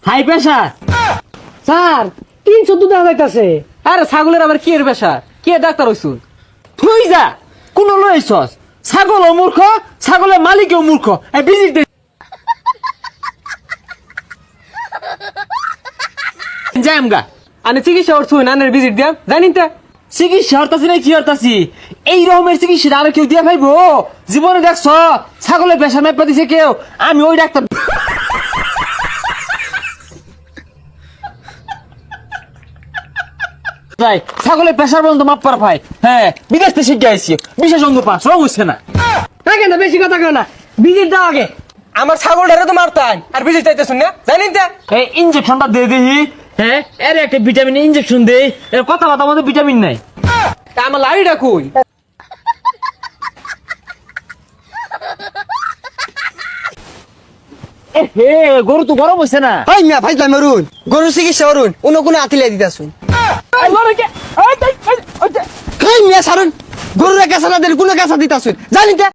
High pressure sir 300 দুধ যাইতাছে। আরে ছাগলের আবার কি এর প্রেসার? কে ডাক্তার হইছুন? তুই যা কোন লইছস? ছাগলও মূর্খ, ছাগলের মালিকও মূর্খ। এই ভিজিট দে জামগা আনে চিকিৎসা করছুন, আনের ভিজিট দিয়া জানিন তা চিকিৎসা হরতাছি না কি হরতাছি? এই রকমের চিকিৎসা আর কেউ দিয়া পাইবো? জীবনে দেখছ ছাগলের প্রেসার মাপা দিছে কেউ? আমি ওই ডাক্তার ভাই, ছাগলের প্রেসার পর্যন্ত মাপ পার ভাই। হ্যাঁ, বিদেশ থেকে শিখে আইছি, বিশেষ অঙ্গ পাস রং হচ্ছে না। দেখেন না, বেশি কথা কেউ না, ভিজিট দাও আগে। আমার ছাগলটারে তো মারতাম আর বিজয় চাইতেছুন না জানিন তা? এই ইনজেকশনটা দিয়ে দিই। হ্যাঁ, এর একটা ভিটামিন ইনজেকশন দেই। এর কথা বার্তা মধ্যে ভিটামিন নাই। তা আমার লাড়িটা কই? হে গরু তো গরম হচ্ছে না। হাই মিয়া ফাইজলাম মারুন, গরু চিকিৎসা করুন, অন্য কোনো আতিলাই দিতাছুন। হাই মিয়া সারুন, গরুর কাঁচা না দিলে কোনো কাঁচা দিতাছুন জানিন তা?